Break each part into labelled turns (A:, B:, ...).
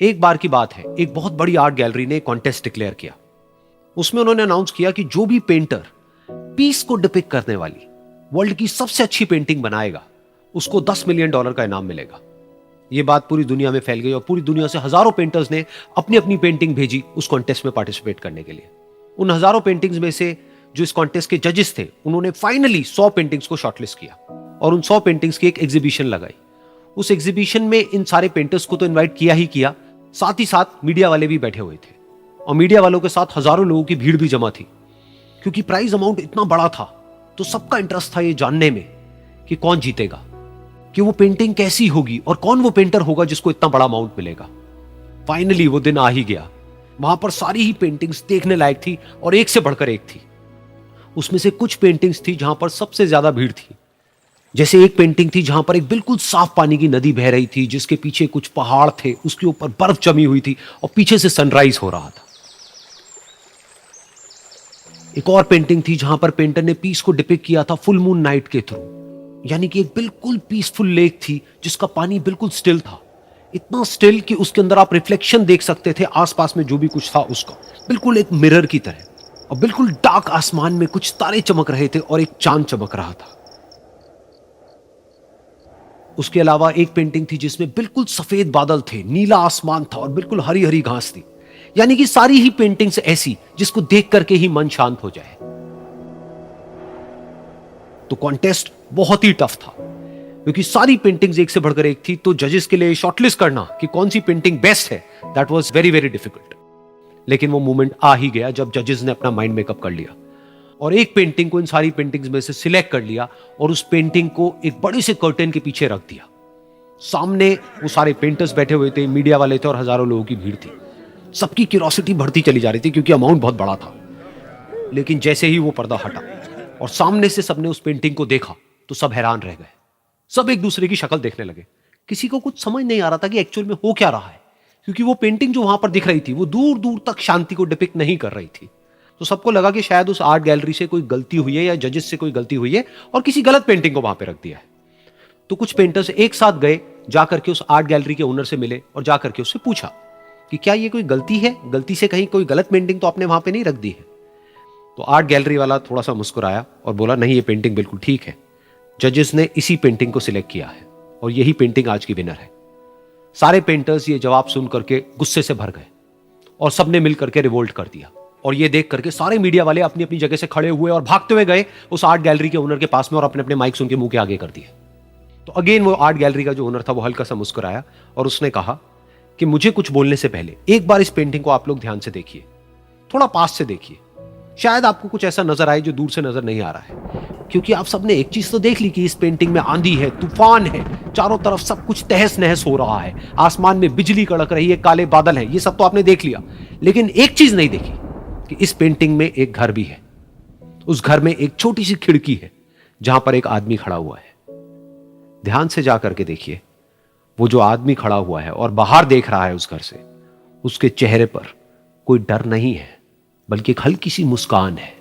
A: एक बार की बात है, एक बहुत बड़ी आर्ट गैलरी ने कॉन्टेस्ट डिक्लेयर किया। उसमें उन्होंने अनाउंस किया कि जो भी पेंटर पीस को डिपिक्ट करने वाली वर्ल्ड की सबसे अच्छी पेंटिंग बनाएगा उसको $10 मिलियन का इनाम मिलेगा। यह बात पूरी दुनिया में फैल गई और पूरी दुनिया से हजारों पेंटर्स ने अपनी अपनी पेंटिंग भेजी उस कॉन्टेस्ट में पार्टिसिपेट करने के लिए। उन हजारों पेंटिंग्स में से जो इस कॉन्टेस्ट के जजेस थे उन्होंने फाइनली 100 पेंटिंग्स को शॉर्टलिस्ट किया और उन 100 पेंटिंग्स की एक एग्जीबिशन लगाई। उस एग्जीबिशन में इन सारे पेंटर्स को तो इनवाइट किया ही किया, साथ ही साथ मीडिया वाले भी बैठे हुए थे और मीडिया वालों के साथ हजारों लोगों की भीड़ भी जमा थी। क्योंकि प्राइज अमाउंट इतना बड़ा था तो सबका इंटरेस्ट था ये जानने में कि कौन जीतेगा, कि वो पेंटिंग कैसी होगी और कौन वो पेंटर होगा जिसको इतना बड़ा अमाउंट मिलेगा। फाइनली वो दिन आ ही गया। वहां पर सारी ही पेंटिंग्स देखने लायक थी और एक से बढ़कर एक थी। उसमें से कुछ पेंटिंग्स थी जहां पर सबसे ज्यादा भीड़ थी। जैसे एक पेंटिंग थी जहां पर एक बिल्कुल साफ पानी की नदी बह रही थी, जिसके पीछे कुछ पहाड़ थे, उसके ऊपर बर्फ जमी हुई थी और पीछे से सनराइज हो रहा था। एक और पेंटिंग थी जहां पर पेंटर ने पीस को डिपिक्ट किया था फुल मून नाइट के थ्रू, यानी कि एक बिल्कुल पीसफुल लेक थी जिसका पानी बिल्कुल स्टिल था, इतना स्टिल कि उसके अंदर आप रिफ्लेक्शन देख सकते थे आसपास में जो भी कुछ था उसका, बिल्कुल एक मिरर की तरह। और बिल्कुल डार्क आसमान में कुछ तारे चमक रहे थे और एक चांद चमक रहा था। उसके अलावा एक पेंटिंग थी जिसमें बिल्कुल सफेद बादल थे, नीला आसमान था और बिल्कुल हरी हरी घास थी। यानी कि सारी ही पेंटिंग्स ऐसी जिसको देख करके ही मन शांत हो जाए। तो कॉन्टेस्ट बहुत ही टफ था क्योंकि सारी पेंटिंग्स एक से बढ़कर एक थी। तो जजेस के लिए शॉर्टलिस्ट करना कि कौन सी पेंटिंग बेस्ट है, that was very very difficult. लेकिन वो मोमेंट आ ही गया जब जजेस ने अपना माइंड मेकअप कर लिया और एक पेंटिंग को इन सारी पेंटिंग्स में से सिलेक्ट कर लिया और उस पेंटिंग को एक बड़े से कर्टेन के पीछे रख दिया। सामने वो सारे पेंटर्स बैठे हुए थे, मीडिया वाले थे और हजारों लोगों की भीड़ थी। सबकी क्यूरियोसिटी बढ़ती चली जा रही थी क्योंकि अमाउंट बहुत बड़ा था। लेकिन जैसे ही वो पर्दा हटा और सामने से सबने उस पेंटिंग को देखा तो सब हैरान रह गए। सब एक दूसरे की शक्ल देखने लगे। किसी को कुछ समझ नहीं आ रहा था कि एक्चुअल में हो क्या रहा है, क्योंकि वो पेंटिंग जो वहां पर दिख रही थी वो दूर दूर तक शांति को डिपिक्ट नहीं कर रही थी। तो सबको लगा कि शायद उस आर्ट गैलरी से कोई गलती हुई है या जजेस से कोई गलती हुई है और किसी गलत पेंटिंग को वहां पे रख दिया है। तो कुछ पेंटर्स एक साथ गए, जाकर के उस आर्ट गैलरी के ओनर से मिले और जाकर के उससे पूछा कि क्या ये कोई गलती है, गलती से कहीं कोई गलत पेंटिंग तो आपने वहां पे नहीं रख दी है। तो आर्ट गैलरी वाला थोड़ा सा मुस्कुराया और बोला, नहीं ये पेंटिंग बिल्कुल ठीक है, जजेस ने इसी पेंटिंग को सिलेक्ट किया है और यही पेंटिंग आज की विनर है। सारे पेंटर्स ये जवाब सुन करके गुस्से से भर गए और सबने मिल करके रिवोल्ट कर दिया। और ये देख करके सारे मीडिया वाले अपनी अपनी जगह से खड़े हुए और भागते हुए गए उस आर्ट गैलरी के ओनर के पास में और अपने अपने माइक्स उनके मुंह के आगे कर दिए। तो अगेन वो आर्ट गैलरी का जो ओनर था वो हल्का सा मुस्कुराया और उसने कहा कि मुझे कुछ बोलने से पहले एक बार इस पेंटिंग को आप लोग ध्यान से देखिए, थोड़ा पास से देखिए, शायद आपको कुछ ऐसा नजर आए जो दूर से नजर नहीं आ रहा है। क्योंकि आप सबने एक चीज तो देख ली कि इस पेंटिंग में आंधी है, तूफान है, चारों तरफ सब कुछ तहस नहस हो रहा है, आसमान में बिजली कड़क रही है, काले बादल हैं, ये सब तो आपने देख लिया। लेकिन एक चीज नहीं देखी कि इस पेंटिंग में एक घर भी है। उस घर में एक छोटी सी खिड़की है जहां पर एक आदमी खड़ा हुआ है। ध्यान से जाकर के देखिए, वो जो आदमी खड़ा हुआ है और बाहर देख रहा है उस घर से, उसके चेहरे पर कोई डर नहीं है बल्कि एक हल्की सी मुस्कान है,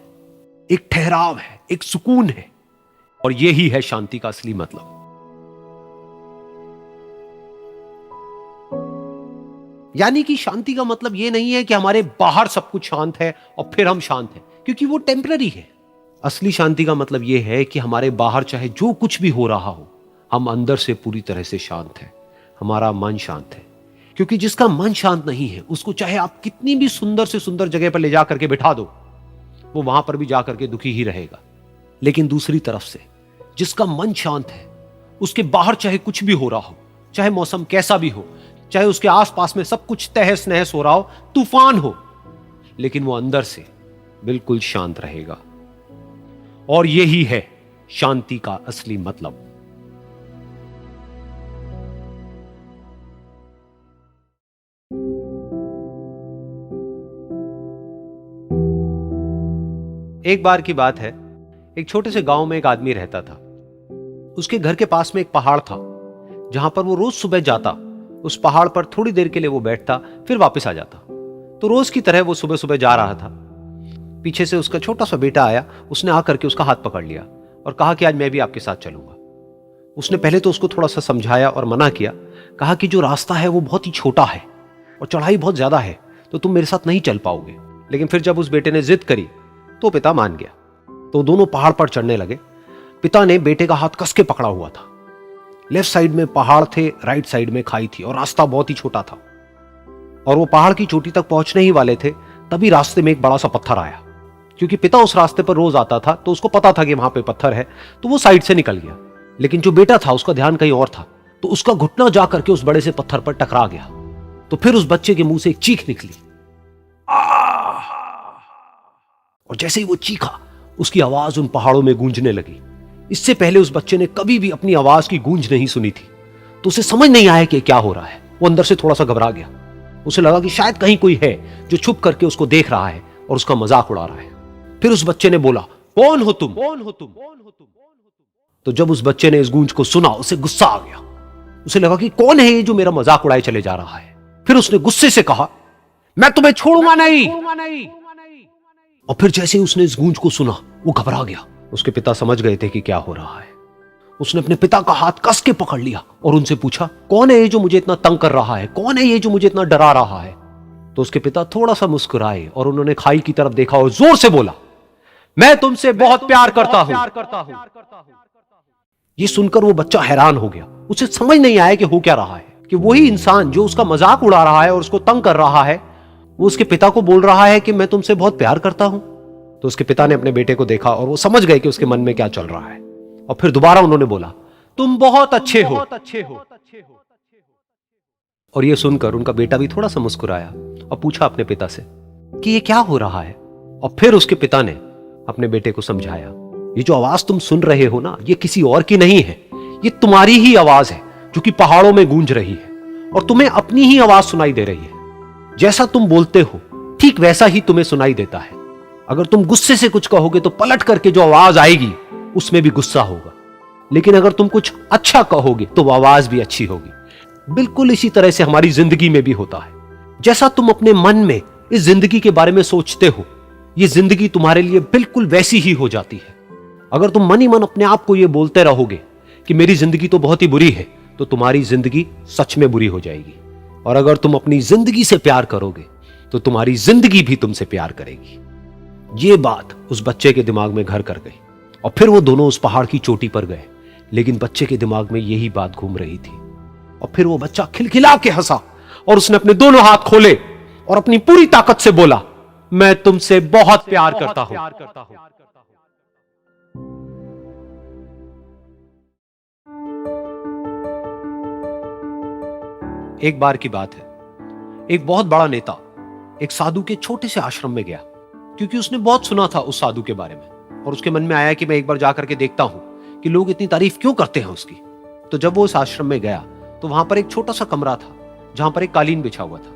A: एक ठहराव है, एक सुकून है। और यही है शांति का असली मतलब। यानी कि शांति का मतलब यह नहीं है कि हमारे बाहर सब कुछ शांत है और फिर हम शांत हैं, क्योंकि वो टेम्पररी है। असली शांति का मतलब यह है कि हमारे बाहर चाहे जो कुछ भी हो रहा हो, हम अंदर से पूरी तरह से शांत हैं, हमारा मन शांत है। क्योंकि जिसका मन शांत नहीं है उसको चाहे आप कितनी भी सुंदर से सुंदर जगह पर ले जा करके बिठा दो, वो वहां पर भी जाकर के दुखी ही रहेगा। लेकिन दूसरी तरफ से जिसका मन शांत है, उसके बाहर चाहे कुछ भी हो रहा हो, चाहे मौसम कैसा भी हो, चाहे उसके आसपास में सब कुछ तहस नहस हो रहा हो, तूफान हो, लेकिन वो अंदर से बिल्कुल शांत रहेगा। और यही है शांति का असली मतलब। एक बार की बात है, एक छोटे से गांव में एक आदमी रहता था। उसके घर के पास में एक पहाड़ था जहां पर वो रोज सुबह जाता, उस पहाड़ पर थोड़ी देर के लिए वो बैठता, फिर वापस आ जाता। तो रोज की तरह वो सुबह सुबह जा रहा था। पीछे से उसका छोटा सा बेटा आया, उसने आकर के उसका हाथ पकड़ लिया और कहा कि आज मैं भी आपके साथ चलूंगा। उसने पहले तो उसको थोड़ा सा समझाया और मना किया, कहा कि जो रास्ता है वो बहुत ही छोटा है और चढ़ाई बहुत ज्यादा है, तो तुम मेरे साथ नहीं चल पाओगे। लेकिन फिर जब उस बेटे ने जिद करी तो पिता मान गया। तो दोनों पहाड़ पर चढ़ने लगे। पिता ने बेटे का हाथ कस के पकड़ा हुआ था। लेफ्ट साइड में पहाड़ थे, राइट साइड में खाई थी और रास्ता बहुत ही छोटा था। और वो पहाड़ की चोटी तक पहुंचने ही वाले थे, तभी रास्ते में एक बड़ा सा पत्थर आया। क्योंकि पिता उस रास्ते पर रोज आता था तो उसको पता था कि वहां पे पत्थर है, तो वो साइड से निकल गया। लेकिन जो बेटा था उसका ध्यान कहीं और था, तो उसका घुटना जा करके उस बड़े से पत्थर पर टकरा गया। तो फिर उस बच्चे के मुंह से एक चीख निकली, और जैसे ही वो चीखा उसकी आवाज उन पहाड़ों में गूंजने लगी। इससे पहले उस बच्चे ने कभी भी अपनी आवाज की गूंज नहीं सुनी थी, तो उसे समझ नहीं आया कि क्या हो रहा है। वो अंदर से थोड़ा सा घबरा गया। उसे लगा कि शायद कहीं कोई है जो छुप करके उसको देख रहा है और उसका मजाक उड़ा रहा है। फिर उस बच्चे ने बोला, कौन हो तुम? कौन हो तुम? तो जब उस बच्चे ने इस गूंज को सुना, उसे गुस्सा आ गया। उसे लगा कि कौन है ये जो मेरा मजाक उड़ाए चले जा रहा है। फिर उसने गुस्से से कहा, मैं तुम्हें छोड़ूंगा नहीं। और फिर जैसे ही उसने इस गूंज को सुना, वो घबरा गया। उसके पिता समझ गए थे कि क्या हो रहा है। उसने अपने पिता का हाथ कस के पकड़ लिया और उनसे पूछा, कौन है ये जो मुझे इतना तंग कर रहा है? कौन है ये जो मुझे इतना डरा रहा है? तो उसके पिता थोड़ा सा मुस्कुराए और उन्होंने खाई की तरफ देखा और जोर से बोला, मैं तुमसे बहुत प्यार करता हूं। ये सुनकर वो बच्चा हैरान हो गया। उसे समझ नहीं आया कि हो क्या रहा है, कि वही इंसान जो उसका मजाक उड़ा रहा है और उसको तंग कर रहा है, वो उसके पिता को बोल रहा है कि मैं तुमसे बहुत प्यार करता हूं। तो उसके पिता ने अपने बेटे को देखा और वो समझ गए कि उसके मन में क्या चल रहा है। और फिर दोबारा उन्होंने बोला, तुम बहुत अच्छे हो। और ये सुनकर उनका बेटा भी थोड़ा सा मुस्कुराया और पूछा अपने पिता से कि ये क्या हो रहा है। और फिर उसके पिता ने अपने बेटे को समझाया, ये जो आवाज तुम सुन रहे हो ना, ये किसी और की नहीं है, ये तुम्हारी ही आवाज है जो कि पहाड़ों में गूंज रही है और तुम्हें अपनी ही आवाज सुनाई दे रही है। जैसा तुम बोलते हो ठीक वैसा ही तुम्हें सुनाई देता है। अगर तुम गुस्से से कुछ कहोगे तो पलट करके जो आवाज आएगी उसमें भी गुस्सा होगा, लेकिन अगर तुम कुछ अच्छा कहोगे तो वो आवाज भी अच्छी होगी। बिल्कुल इसी तरह से हमारी जिंदगी में भी होता है। जैसा तुम अपने मन में इस जिंदगी के बारे में सोचते हो, ये जिंदगी तुम्हारे लिए बिल्कुल वैसी ही हो जाती है। अगर तुम मन ही मन अपने आप को ये बोलते रहोगे कि मेरी जिंदगी तो बहुत ही बुरी है, तो तुम्हारी जिंदगी सच में बुरी हो जाएगी। और अगर तुम अपनी जिंदगी से प्यार करोगे तो तुम्हारी जिंदगी भी तुमसे प्यार करेगी। ये बात उस बच्चे के दिमाग में घर कर गई और फिर वो दोनों उस पहाड़ की चोटी पर गए। लेकिन बच्चे के दिमाग में यही बात घूम रही थी। और फिर वो बच्चा खिलखिला के हंसा और उसने अपने दोनों हाथ खोले और अपनी पूरी ताकत से बोला, मैं तुमसे बहुत प्यार करता हूं। एक बार की बात है, एक बहुत बड़ा नेता एक साधु के छोटे से आश्रम में गया, क्योंकि उसने बहुत सुना था उस साधु के बारे में और उसके मन में आया कि मैं एक बार जाकर के देखता हूं कि लोग इतनी तारीफ क्यों करते हैं उसकी। तो जब वो उस आश्रम में गया तो वहां पर एक छोटा सा कमरा था जहां पर एक कालीन बिछा हुआ था।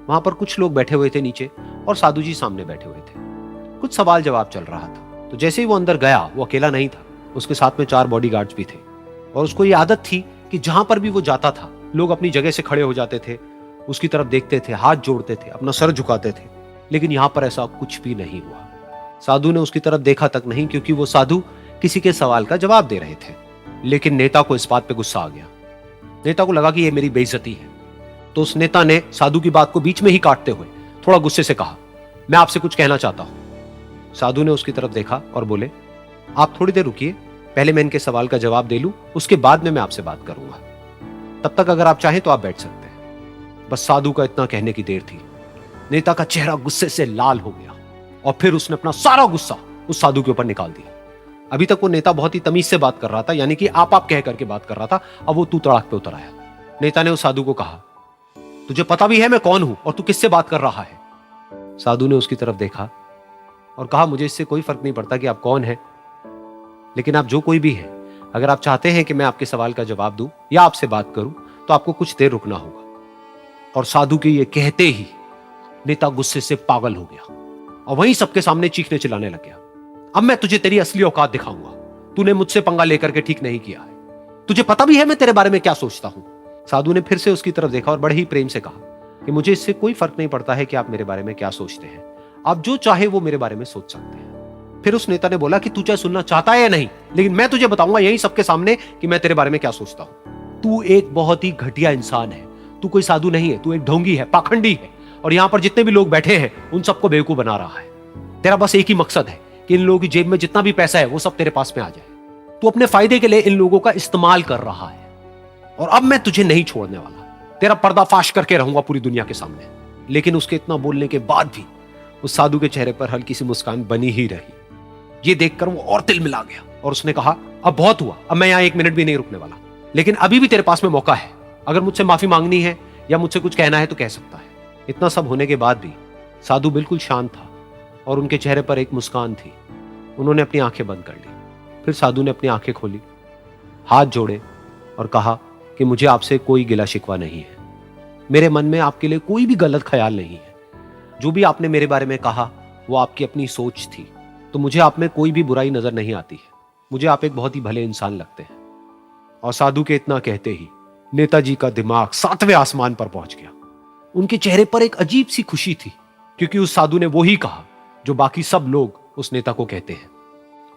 A: वहां पर कुछ लोग बैठे हुए थे नीचे और साधु जी सामने बैठे हुए थे। कुछ सवाल जवाब चल रहा था। तो जैसे ही वो अंदर गया, वो अकेला नहीं था, उसके साथ में 4 बॉडीगार्ड्स भी थे। और उसको ये आदत थी कि जहां पर भी वो जाता था लोग अपनी जगह से खड़े हो जाते थे, उसकी तरफ देखते थे, हाथ जोड़ते थे, अपना सर झुकाते थे। लेकिन यहां पर ऐसा कुछ भी नहीं हुआ। साधु ने उसकी तरफ देखा तक नहीं, क्योंकि वो साधु किसी के सवाल का जवाब दे रहे थे। लेकिन नेता को इस बात पे गुस्सा आ गया। नेता को लगा कि ये मेरी बेइज्जती है। तो उस नेता ने साधु की बात को बीच में ही काटते हुए थोड़ा गुस्से से कहा, मैं आपसे कुछ कहना चाहता हूं। साधु ने उसकी तरफ देखा और बोले, आप थोड़ी देर रुकिए, पहले मैं इनके सवाल का जवाब दे लूं, उसके बाद में मैं आपसे बात करूंगा। तब तक अगर आप चाहें तो आप बैठ सकते हैं। बस साधु का इतना कहने की देर थी। नेता का चेहरा गुस्से से लाल हो गया और फिर उसने अपना सारा गुस्सा उस साधु के ऊपर निकाल दिया। अभी तक वो नेता बहुत ही तमीज से बात कर रहा था, यानी कि आप कह करके बात कर रहा था। अब वो तू तड़ाक पे उतर आया। नेता ने उस साधु को कहा, तुझे पता भी है मैं कौन हूं और तू किससे बात कर रहा है? साधु ने उसकी तरफ देखा और कहा, मुझे इससे कोई फर्क नहीं पड़ता कि आप कौन हैं, लेकिन आप जो कोई भी हैं, अगर आप चाहते हैं कि मैं आपके सवाल का जवाब दूं या आपसे बात करूं तो आपको कुछ देर रुकना होगा। और साधु के ये कहते ही नेता गुस्से से पागल हो गया और वहीं सबके सामने चीखने चिल्लाने लग गया, अब मैं तुझे तेरी असली औकात दिखाऊंगा। तूने मुझसे पंगा लेकर के ठीक नहीं किया है। तुझे पता भी है मैं तेरे बारे में क्या सोचता हूं। साधु ने फिर से उसकी तरफ देखा और बड़े ही प्रेम से कहा कि मुझे इससे कोई फर्क नहीं पड़ता है कि आप मेरे बारे में क्या सोचते हैं। आप जो चाहे वो मेरे बारे में सोच सकते हैं। फिर उस नेता ने बोला कि तू चाहे सुनना चाहता है या नहीं, लेकिन मैं तुझे बताऊंगा यही सबके सामने कि मैं तेरे बारे में क्या सोचता हूं। तू एक बहुत ही घटिया इंसान है। तू कोई साधु नहीं है, तू एक ढोंगी है, पाखंडी है, और यहां पर जितने भी लोग बैठे हैं उन सबको बेवकूफ बना रहा है। तेरा बस एक ही मकसद है कि इन लोगों की जेब में जितना भी पैसा है वो सब तेरे पास में आ जाए। तू अपने फायदे के लिए इन लोगों का इस्तेमाल कर रहा है, और अब मैं तुझे नहीं छोड़ने वाला। तेरा पर्दाफाश करके रहूंगा पूरी दुनिया के सामने। लेकिन उसके इतना बोलने के बाद भी उस साधु के चेहरे पर हल्की सी मुस्कान बनी ही रही। ये देखकर वो और तिल मिला गया और उसने कहा, अब बहुत हुआ, अब मैं यहां एक मिनट भी नहीं रुकने वाला। लेकिन अभी भी तेरे पास में मौका है, अगर मुझसे माफी मांगनी है या मुझसे कुछ कहना है तो कह सकता है। इतना सब होने के बाद भी साधु बिल्कुल शांत था और उनके चेहरे पर एक मुस्कान थी। उन्होंने अपनी आंखें बंद कर ली। फिर साधु ने अपनी आंखें खोली, हाथ जोड़े और कहा कि मुझे आपसे कोई गिला शिकवा नहीं है। मेरे मन में आपके लिए कोई भी गलत ख्याल नहीं है। जो भी आपने मेरे बारे में कहा वो आपकी अपनी सोच थी, तो मुझे आप में कोई भी बुराई नजर नहीं आती है। मुझे आप एक बहुत ही भले इंसान लगते हैं। और साधु के इतना कहते ही नेताजी का दिमाग 7वें आसमान पर पहुंच गया। उनके चेहरे पर एक अजीब सी खुशी थी, क्योंकि उस साधु ने वो ही कहा जो बाकी सब लोग उस नेता को कहते हैं।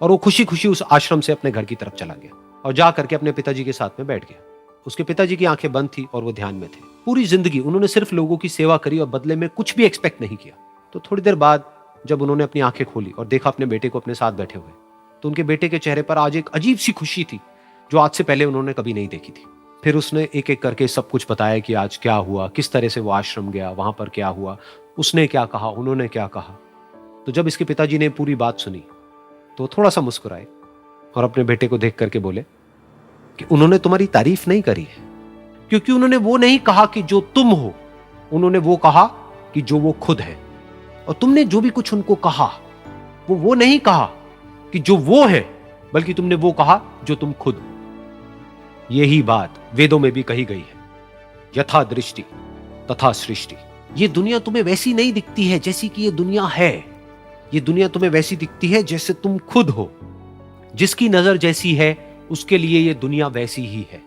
A: और वो खुशी खुशी उस आश्रम से अपने घर की तरफ चला गया और जा करके अपने पिताजी के साथ में बैठ गया। उसके पिताजी की आंखें बंद थी और वो ध्यान में थे। पूरी जिंदगी उन्होंने सिर्फ लोगों की सेवा करी और बदले में कुछ भी एक्सपेक्ट नहीं किया। तो थोड़ी देर बाद जब उन्होंने अपनी आंखें खोली और देखा अपने बेटे को अपने साथ बैठे हुए, तो उनके बेटे के चेहरे पर आज एक अजीब सी खुशी थी जो आज से पहले उन्होंने कभी नहीं देखी थी। फिर उसने एक एक करके सब कुछ बताया कि आज क्या हुआ, किस तरह से वो आश्रम गया, वहां पर क्या हुआ, उसने क्या कहा, उन्होंने क्या कहा। तो जब इसके पिताजी ने पूरी बात सुनी तो थोड़ा सा मुस्कुराए और अपने बेटे को देख करके बोले कि उन्होंने तुम्हारी तारीफ नहीं करी है, क्योंकि उन्होंने वो नहीं कहा कि जो तुम हो, उन्होंने वो कहा कि जो वो खुद है। और तुमने जो भी कुछ उनको कहा वो नहीं कहा कि जो वो है, बल्कि तुमने वो कहा जो तुम खुद हो। यही बात वेदों में भी कही गई है, यथा दृष्टि तथा सृष्टि। ये दुनिया तुम्हें वैसी नहीं दिखती है जैसी कि ये दुनिया है। ये दुनिया तुम्हें वैसी दिखती है जैसे तुम खुद हो। जिसकी नजर जैसी है उसके लिए ये दुनिया वैसी ही है।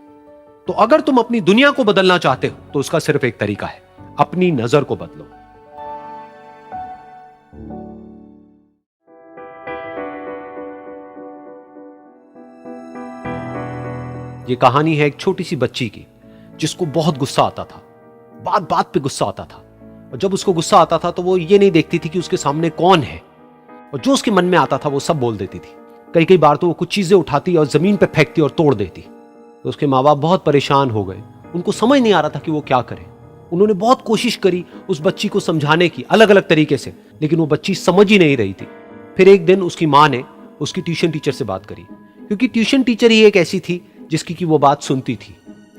A: तो अगर तुम अपनी दुनिया को बदलना चाहते हो तो उसका सिर्फ एक तरीका है, अपनी नजर को बदलो। ये कहानी है एक छोटी सी बच्ची की जिसको बहुत गुस्सा आता था, बात बात पे गुस्सा आता था। और जब उसको गुस्सा आता था तो वो ये नहीं देखती थी कि उसके सामने कौन है, और जो उसके मन में आता था वो सब बोल देती थी। कई कई बार तो वो कुछ चीजें उठाती और जमीन पे फेंकती और तोड़ देती। तो उसके माँ बाप बहुत परेशान हो गए, उनको समझ नहीं आ रहा था कि वो क्या करें। उन्होंने बहुत कोशिश करी उस बच्ची को समझाने की अलग अलग तरीके से, लेकिन वो बच्ची समझ ही नहीं रही थी। फिर एक दिन उसकी माँ ने उसकी ट्यूशन टीचर से बात करी, क्योंकि ट्यूशन टीचर ही एक ऐसी थी जिसकी कि वो बात सुनती थी।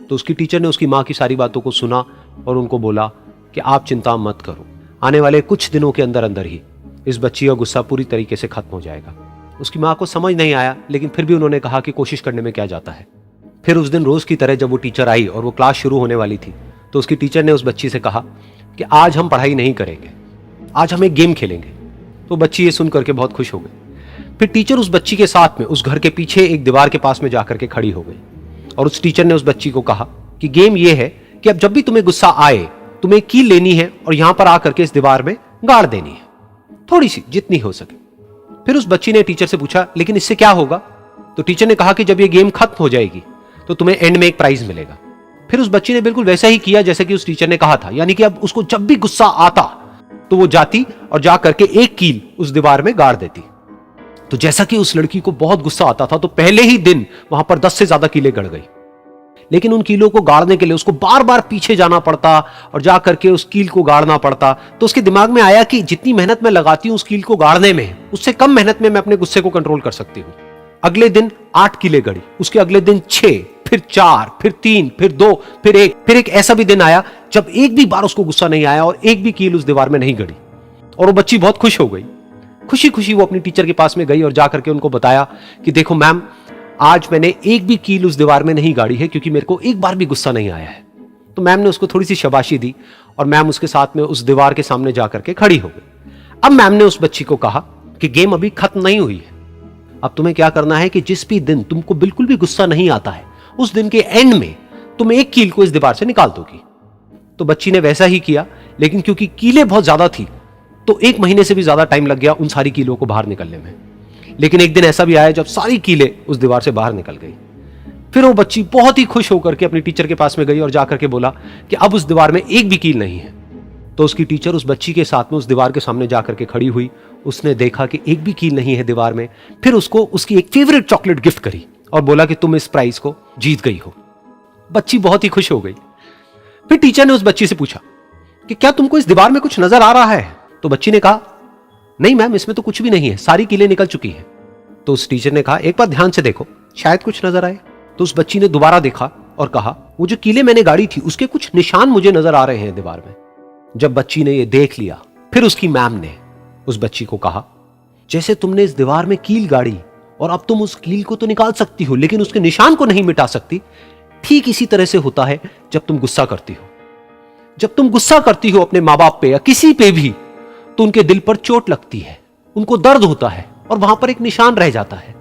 A: तो उसकी टीचर ने उसकी माँ की सारी बातों को सुना और उनको बोला कि आप चिंता मत करो, आने वाले कुछ दिनों के अंदर अंदर ही इस बच्ची का गुस्सा पूरी तरीके से खत्म हो जाएगा। उसकी माँ को समझ नहीं आया, लेकिन फिर भी उन्होंने कहा कि कोशिश करने में क्या जाता है। फिर उस दिन रोज की तरह जब वो टीचर आई और वो क्लास शुरू होने वाली थी, तो उसकी टीचर ने उस बच्ची से कहा कि आज हम पढ़ाई नहीं करेंगे, आज हम एक गेम खेलेंगे। तो बच्ची ये सुन करके बहुत खुश हो गई। फिर टीचर उस बच्ची के साथ में उस घर के पीछे एक दीवार के पास में जाकर के खड़ी हो गई, और उस टीचर ने उस बच्ची को कहा कि गेम ये है कि अब जब भी तुम्हें गुस्सा आए, तुम्हें कील लेनी है और यहां पर आकर के इस दीवार में गाड़ देनी है, थोड़ी सी, जितनी हो सके। फिर उस बच्ची ने टीचर से पूछा, लेकिन इससे क्या होगा? तो टीचर ने कहा कि जब ये गेम खत्म हो जाएगी तो तुम्हें एंड में एक प्राइज मिलेगा। फिर उस बच्ची ने बिल्कुल वैसा ही किया जैसे कि उस टीचर ने कहा था, यानी कि अब उसको जब भी गुस्सा आता तो वो जाती और जा करके एक कील उस दीवार में गाड़ देती। तो जैसा कि उस लड़की को बहुत गुस्सा आता था, तो पहले ही दिन वहां पर 10 से ज्यादा कीलें गड़ गई। लेकिन उन कीलों को गाड़ने के लिए उसको बार बार पीछे जाना पड़ता और जा करके उस कील को गाड़ना पड़ता। तो उसके दिमाग में आया कि जितनी मेहनत मैं लगाती हूं उस कील को गाड़ने में, उससे कम मेहनत में मैं अपने गुस्से को कंट्रोल कर सकती हूं। अगले दिन 8 कीलें गड़ी, उसके अगले दिन 6, फिर 4, फिर 3, फिर 2, फिर 1। फिर एक ऐसा भी दिन आया जब एक भी बार उसको गुस्सा नहीं आया और एक भी कील उस दीवार में नहीं गड़ी, और वो बच्ची बहुत खुश हो गई। खुशी खुशी वो अपनी टीचर के पास में गई और जाकर के उनको बताया कि देखो मैम, आज मैंने एक भी कील उस दीवार में नहीं गाड़ी है, क्योंकि मेरे को एक बार भी गुस्सा नहीं आया है। तो मैम ने उसको थोड़ी सी शाबाशी दी और मैम उसके साथ में उस दीवार के सामने जाकर के खड़ी हो गई। अब मैम ने उस बच्ची को कहा कि गेम अभी खत्म नहीं हुई है, अब तुम्हें क्या करना है कि जिस भी दिन तुमको बिल्कुल भी गुस्सा नहीं आता है, उस दिन के एंड में तुम एक कील को इस दीवार से निकाल दोगी। तो बच्ची ने वैसा ही किया, लेकिन क्योंकि कीलें बहुत ज्यादा थी तो 1 महीने से भी ज्यादा टाइम लग गया उन सारी कीलों को बाहर निकलने में। लेकिन एक दिन ऐसा भी आया जब सारी कीलें उस दीवार से बाहर निकल गई। फिर वो बच्ची बहुत ही खुश होकर के अपनी टीचर के पास में गई और जाकर के बोला कि अब उस दीवार में एक भी कील नहीं है। तो उसकी टीचर उस बच्ची के साथ में उस दीवार के सामने जाकर के खड़ी हुई। उसने देखा कि एक भी कील नहीं है दीवार में। फिर उसको उसकी एक फेवरेट चॉकलेट गिफ्ट करी और बोला कि तुम इस प्राइज को जीत गई हो। बच्ची बहुत ही खुश हो गई। फिर टीचर ने उस बच्ची से पूछा कि क्या तुमको इस दीवार में कुछ नजर आ रहा है? तो बच्ची ने कहा, नहीं मैम, इसमें तो कुछ भी नहीं है, सारी कीलें निकल चुकी हैं। तो उस टीचर ने कहा, एक बार ध्यान से देखो, शायद कुछ नजर आए। तो उस बच्ची ने दोबारा देखा और कहा, वो जो कीलें मैंने गाड़ी थी उसके कुछ निशान मुझे नजर आ रहे हैं दीवार में। जब बच्ची ने ये देख लिया, फिर उसकी मैम ने उस बच्ची को कहा, जैसे तुमने इस दीवार में कील गाड़ी और अब तुम उस कील को तो निकाल सकती हो लेकिन उसके निशान को नहीं मिटा सकती, ठीक इसी तरह से होता है जब तुम गुस्सा करती हो। जब तुम गुस्सा करती हो अपने माँ बाप पे या किसी पे भी, तो उनके दिल पर चोट लगती है, उनको दर्द होता है और वहां पर एक निशान रह जाता है।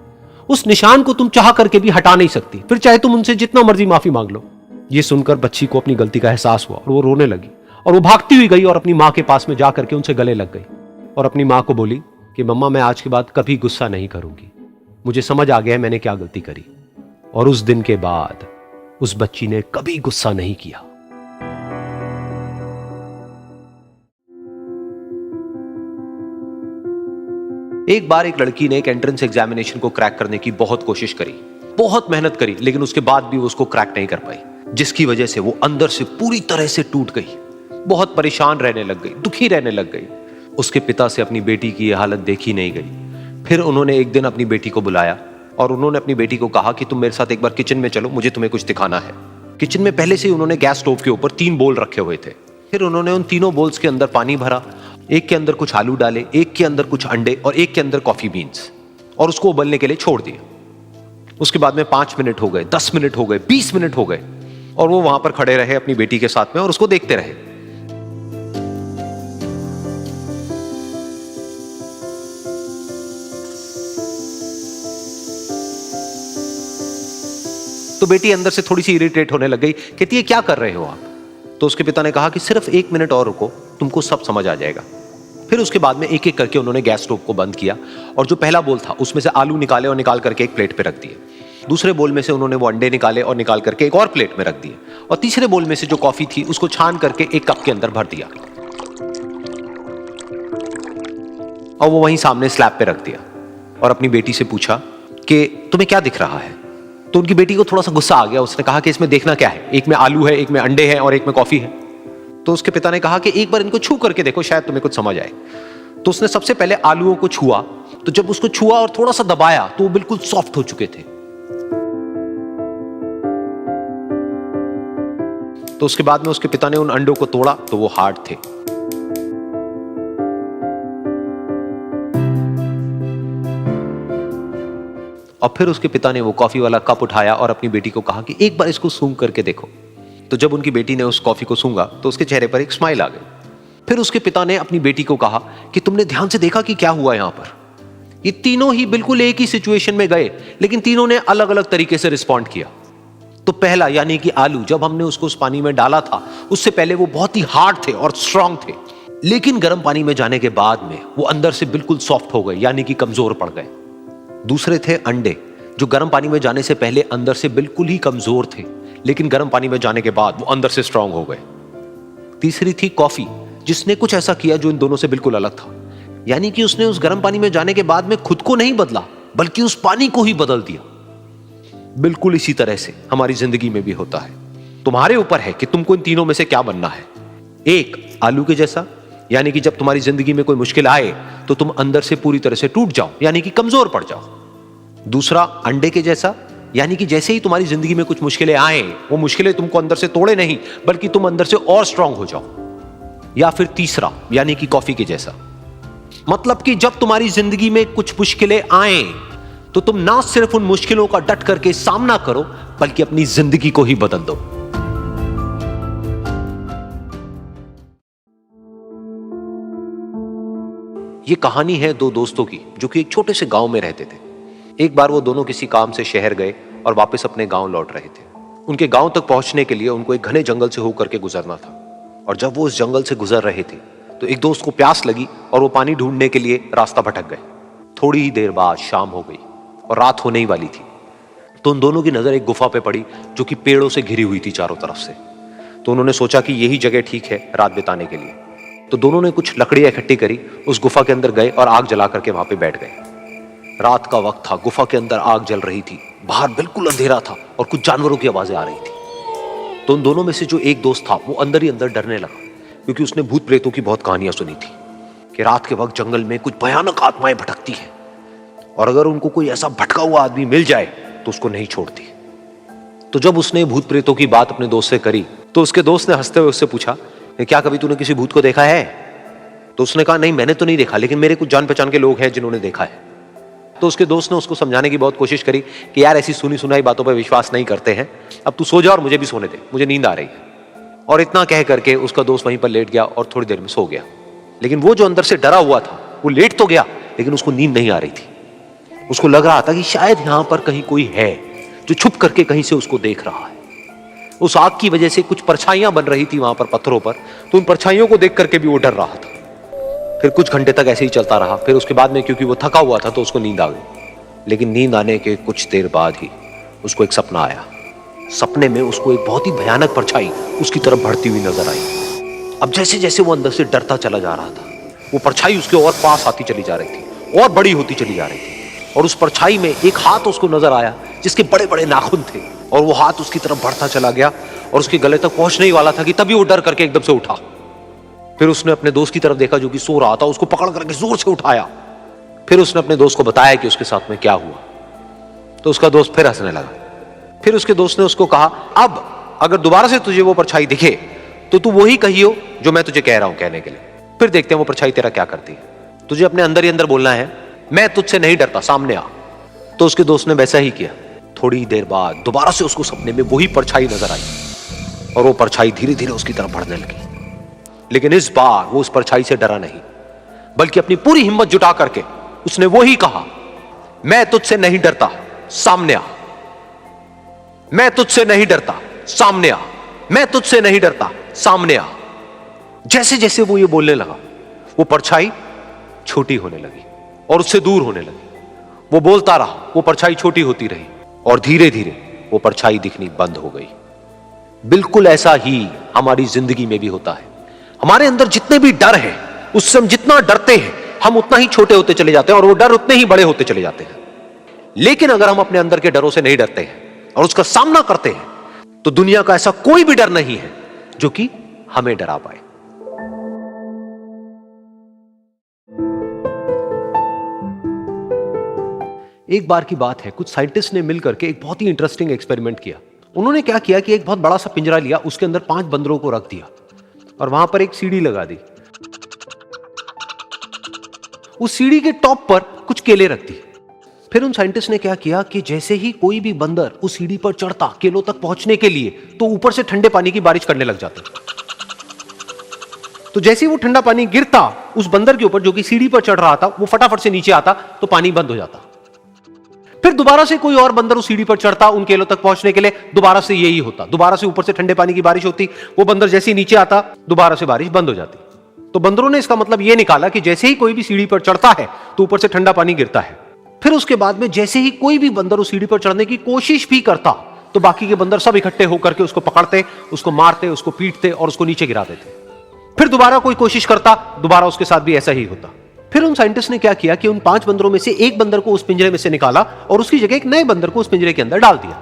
A: उस निशान को तुम चाह करके भी हटा नहीं सकती, फिर चाहे तुम उनसे जितना मर्जी माफी मांग लो। ये सुनकर बच्ची को अपनी गलती का एहसास हुआ और वो रोने लगी और वो भागती हुई गई और अपनी माँ के पास में जाकर के उनसे गले लग गई और अपनी माँ को बोली कि मम्मा, मैं आज के बाद कभी गुस्सा नहीं करूंगी, मुझे समझ आ गया है मैंने क्या गलती करी। और उस दिन के बाद उस बच्ची ने कभी गुस्सा नहीं किया। एक बार एक लड़की ने एक एंट्रेंस एग्जामिनेशन को क्रैक करने की बहुत कोशिश करी, बहुत मेहनत करी, लेकिन उसके बाद भी वो उसको क्रैक नहीं कर पाई, जिसकी वजह से वो अंदर से पूरी तरह से टूट गई, बहुत परेशान रहने लग गई, दुखी रहने लग गई। उसके पिता से अपनी बेटी की यह हालत देखी नहीं गई। फिर उन्होंने एक दिन अपनी बेटी को बुलाया और उन्होंने अपनी बेटी को कहा कि तुम मेरे साथ एक बार किचन में चलो, मुझे तुम्हें कुछ दिखाना है। किचन में पहले से ही उन्होंने गैस स्टोव के ऊपर 3 बोल रखे हुए थे। फिर उन्होंने उन तीनों बोल्स के अंदर पानी भरा, एक के अंदर कुछ आलू डाले, एक के अंदर कुछ अंडे और एक के अंदर कॉफी बीन्स, और उसको उबलने के लिए छोड़ दिया। उसके बाद में 5 मिनट हो गए, 10 मिनट हो गए, 20 मिनट हो गए और वो वहां पर खड़े रहे अपनी बेटी के साथ में और उसको देखते रहे। तो बेटी अंदर से थोड़ी सी इरिटेट होने लग गई, कहती है क्या कर रहे हो आप? तो उसके पिता ने कहा कि सिर्फ 1 मिनट और रुको, तुमको सब समझ आ जाएगा। फिर उसके बाद में एक एक करके उन्होंने गैस स्टोव को बंद किया और जो पहला बोल था उसमें से आलू निकाले और निकाल करके एक प्लेट पे रख दिए। दूसरे बोल में से उन्होंने वो अंडे निकाले और निकाल करके एक और प्लेट में रख दिए और तीसरे बोल में से जो कॉफी थी उसको छान करके एक कप के अंदर भर दिया और वो वहीं सामने स्लैब पे रख दिया और अपनी बेटी से पूछा कि तुम्हें क्या दिख रहा है? तो उनकी बेटी को थोड़ा सा गुस्सा आ गया। उसने कहा कि इसमें देखना क्या है, एक में आलू है, एक में अंडे हैं और एक में कॉफी है। तो उसके पिता ने कहा कि एक बार इनको छू करके देखो, शायद तुम्हें कुछ समझ आए। तो उसने सबसे पहले आलूओं को छुआ, तो जब उसको छुआ और थोड़ा सा दबाया तो वो बिल्कुल सॉफ्ट हो चुके थे। तो उसके बाद में उसके पिता ने उन अंडों को तोड़ा तो वो हार्ड थे। और फिर उसके पिता ने वो कॉफी वाला कप उठाया और अपनी बेटी को कहा कि एक बार इसको सूंघ करके देखो। तो जब उनकी बेटी ने उस कॉफी को सूंघा तो उसके चेहरे पर एक स्माइल आ गई। फिर उसके पिता ने अपनी बेटी को कहा कि तुमने ध्यान से देखा कि क्या हुआ यहां पर? ये तीनों ही बिल्कुल एक ही सिचुएशन में गए, लेकिन तीनों ने अलग अलग तरीके से रिस्पॉन्ड किया। तो पहला यानी कि आलू, जब हमने उसको उस पानी में डाला था उससे पहले वो बहुत ही हार्ड थे और स्ट्रांग थे, लेकिन गर्म पानी में जाने के बाद में वो अंदर से बिल्कुल सॉफ्ट हो गए, यानी कि कमजोर पड़ गए। दूसरे थे अंडे, जो गर्म पानी में जाने से पहले अंदर से बिल्कुल ही कमजोर थे, लेकिन गर्म पानी में जाने के बाद वो अंदर से स्ट्रांग हो गए। तीसरी थी कॉफी, जिसने कुछ ऐसा किया जो इन दोनों से बिल्कुल अलग था, यानी कि उसने उस गर्म पानी में जाने के बाद में खुद को नहीं बदला बल्कि उस पानी को ही बदल दिया। बिल्कुल इसी तरह से हमारी जिंदगी में भी होता है। तुम्हारे ऊपर है कि तुमको इन तीनों में से क्या बनना है। एक, आलू के जैसा, यानी कि जब तुम्हारी जिंदगी में कोई मुश्किल आए तो तुम अंदर से पूरी तरह से टूट जाओ, यानी कि कमजोर पड़ जाओ। दूसरा, अंडे के जैसा, यानी कि जैसे ही तुम्हारी जिंदगी में कुछ मुश्किलें आए, वो मुश्किलें तुमको अंदर से तोड़े नहीं बल्कि तुम अंदर से और स्ट्रांग हो जाओ। या फिर तीसरा, यानी कि कॉफी के जैसा, मतलब कि जब तुम्हारी जिंदगी में कुछ मुश्किलें आए तो तुम ना सिर्फ उन मुश्किलों का डट करके सामना करो बल्कि अपनी जिंदगी को ही बदल दो। ये कहानी है 2 दोस्तों की जो कि एक छोटे से गांव में रहते थे। एक बार वो दोनों किसी काम से शहर गए और वापस अपने गांव लौट रहे थे। उनके गांव तक पहुंचने के लिए उनको एक घने जंगल से होकर के गुजरना था और जब वो उस जंगल से गुजर रहे थे तो एक दोस्त को प्यास लगी और वो पानी ढूंढने के लिए रास्ता भटक गए। थोड़ी ही देर बाद शाम हो गई और रात होने ही वाली थी। तो उन दोनों की नजर एक गुफा पे पड़ी जो कि पेड़ों से घिरी हुई थी चारों तरफ से। तो उन्होंने सोचा कि यही जगह ठीक है रात बिताने के लिए। तो दोनों ने कुछ लकड़ियां इकट्ठी करी, उस गुफा के अंदर गए और आग जला करके वहां पे बैठ गए। रात का वक्त था, गुफा के अंदर आग जल रही थी, बाहर बिल्कुल अंधेरा था और कुछ जानवरों की आवाजें आ रही थी। तो उन दोनों में से जो एक दोस्त था वो अंदर ही अंदर डरने लगा, क्योंकि उसने भूत प्रेतों की बहुत कहानियां सुनी थी कि रात के वक्त जंगल में कुछ भयानक आत्माएं भटकती हैं और अगर उनको कोई ऐसा भटका हुआ आदमी मिल जाए तो उसको नहीं छोड़ती। तो जब उसने भूत प्रेतों की बात अपने दोस्त से करी तो उसके दोस्त ने हंसते हुए उससे पूछा, क्या कभी तूने किसी भूत को देखा है? तो उसने कहा, नहीं मैंने तो नहीं देखा, लेकिन मेरे कुछ जान पहचान के लोग हैं जिन्होंने देखा है। तो उसके दोस्त ने उसको समझाने की बहुत कोशिश करी कि यार ऐसी सुनी सुनाई बातों पर विश्वास नहीं करते हैं, अब तू सो जा और मुझे भी सोने दे, मुझे नींद आ रही है। और इतना कह करके उसका दोस्त वहीं पर लेट गया और थोड़ी देर में सो गया। लेकिन वो जो अंदर से डरा हुआ था वो लेट तो गया, लेकिन उसको नींद नहीं आ रही थी। उसको लग रहा था कि शायद यहां पर कहीं कोई है जो छुप करके कहीं से उसको देख रहा है। उस आग की वजह से कुछ परछाइयां बन रही थी वहां पर पत्थरों पर, तो उन परछाइयों को देख करके भी वो डर रहा था। फिर कुछ घंटे तक ऐसे ही चलता रहा। फिर उसके बाद में क्योंकि वो थका हुआ था तो उसको नींद आ गई। लेकिन नींद आने के कुछ देर बाद ही उसको एक सपना आया। सपने में उसको एक बहुत ही भयानक परछाई उसकी तरफ बढ़ती हुई नजर आई। अब जैसे जैसे वो अंदर से डरता चला जा रहा था, वो परछाई उसके और पास आती चली जा रही थी और बड़ी होती चली जा रही थी। और उस परछाई में एक हाथ उसको नजर आया जिसके बड़े बड़े नाखून थे, और वो हाथ उसकी तरफ बढ़ता चला गया और उसके गले तक पहुंचने ही वाला था कि तभी वो डर करके एकदम से उठा। फिर उसने अपने दोस्त की तरफ देखा जो कि सो रहा था, उसको पकड़ करके जोर से उठाया। फिर उसने अपने दोस्त को बताया कि उसके साथ में क्या हुआ। तो उसका दोस्त फिर हंसने लगा। फिर उसके दोस्त ने उसको कहा, अब अगर दोबारा से तुझे वो परछाई दिखे तो तू वही कहियो जो मैं तुझे कह रहा हूं कहने के लिए, फिर देखते हैं वो परछाई तेरा क्या करती है। तुझे अपने अंदर ही अंदर बोलना है, मैं तुझसे नहीं डरता, सामने आ। तो उसके दोस्त ने वैसा ही किया। थोड़ी देर बाद दोबारा से उसको सपने में वही परछाई नजर आई और वो परछाई धीरे धीरे उसकी तरफ बढ़ने लगी। लेकिन इस बार वो उस परछाई से डरा नहीं, बल्कि अपनी पूरी हिम्मत जुटा करके उसने वो ही कहा, मैं तुझसे नहीं डरता, सामने आ। मैं तुझसे नहीं डरता, सामने आ। मैं तुझसे नहीं डरता, सामने आ। जैसे जैसे वो ये बोलने लगा, वो परछाई छोटी होने लगी और उससे दूर होने लगी। वो बोलता रहा, वो परछाई छोटी होती रही और धीरे धीरे वो परछाई दिखनी बंद हो गई। बिल्कुल ऐसा ही हमारी जिंदगी में भी होता है। हमारे अंदर जितने भी डर है, उससे हम जितना डरते हैं हम उतना ही छोटे होते चले जाते हैं और वो डर उतने ही बड़े होते चले जाते हैं। लेकिन अगर हम अपने अंदर के डरों से नहीं डरते हैं और उसका सामना करते हैं तो दुनिया का ऐसा कोई भी डर नहीं है जो कि हमें डरा पाए। एक बार की बात है, कुछ साइंटिस्ट ने मिलकर के एक बहुत ही इंटरेस्टिंग एक्सपेरिमेंट किया। उन्होंने क्या किया कि एक बहुत बड़ा सा पिंजरा लिया, उसके अंदर 5 बंदरों को रख दिया और वहां पर एक सीढ़ी लगा दी। उस सीढ़ी के टॉप पर कुछ केले रख दी। फिर उन साइंटिस्ट ने क्या किया कि जैसे ही कोई भी बंदर उस सीढ़ी पर चढ़ता केलों तक पहुंचने के लिए, तो ऊपर से ठंडे पानी की बारिश करने लग जाते। तो जैसे ही वो ठंडा पानी गिरता उस बंदर के ऊपर जो कि सीढ़ी पर चढ़ रहा था, वो फटाफट से नीचे आता तो पानी बंद हो जाता। फिर दोबारा से कोई और बंदर उस सीढ़ी पर चढ़ता उन केलों तक पहुंचने के लिए, दोबारा से यही होता। दोबारा से ऊपर से ठंडे पानी की बारिश होती, वो बंदर जैसे ही नीचे आता दोबारा से बारिश बंद हो जाती। तो बंदरों ने इसका मतलब यह निकाला कि जैसे ही कोई भी सीढ़ी पर चढ़ता है तो ऊपर से ठंडा पानी गिरता है। फिर उसके बाद में जैसे ही कोई भी बंदर उस सीढ़ी पर चढ़ने की कोशिश भी करता तो बाकी के बंदर सब इकट्ठे होकर के उसको पकड़ते, उसको मारते, उसको पीटते और उसको नीचे गिरा देते। फिर दोबारा कोई कोशिश करता, दोबारा उसके साथ भी ऐसा ही होता। फिर उन साइंटिस्ट ने क्या किया कि उन 5 बंदरों में से एक बंदर को उस पिंजरे में से निकाला और उसकी जगह एक नए बंदर को उस पिंजरे के अंदर डाल दिया।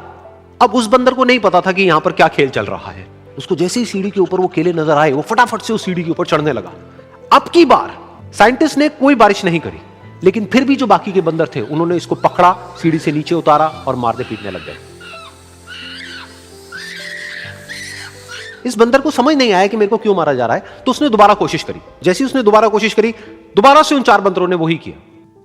A: अब उस बंदर को नहीं पता था कि यहां पर क्या खेल चल रहा है। उसको जैसे ही सीढ़ी के ऊपर वो केले नजर आए, वो फटाफट से उस सीढ़ी के ऊपर चढ़ने लगा। अब की बार साइंटिस्ट ने कोई बारिश नहीं करी, लेकिन फिर भी जो बाकी के बंदर थे उन्होंने इसको पकड़ा, सीढ़ी से नीचे उतारा और मारने पीटने लग गए। इस बंदर को समझ नहीं आया कि मेरे को क्यों मारा जा रहा है, तो उसने दोबारा कोशिश करी। जैसे ही उसने दोबारा कोशिश करी, दोबारा से उन 4 बंदरों ने वही किया।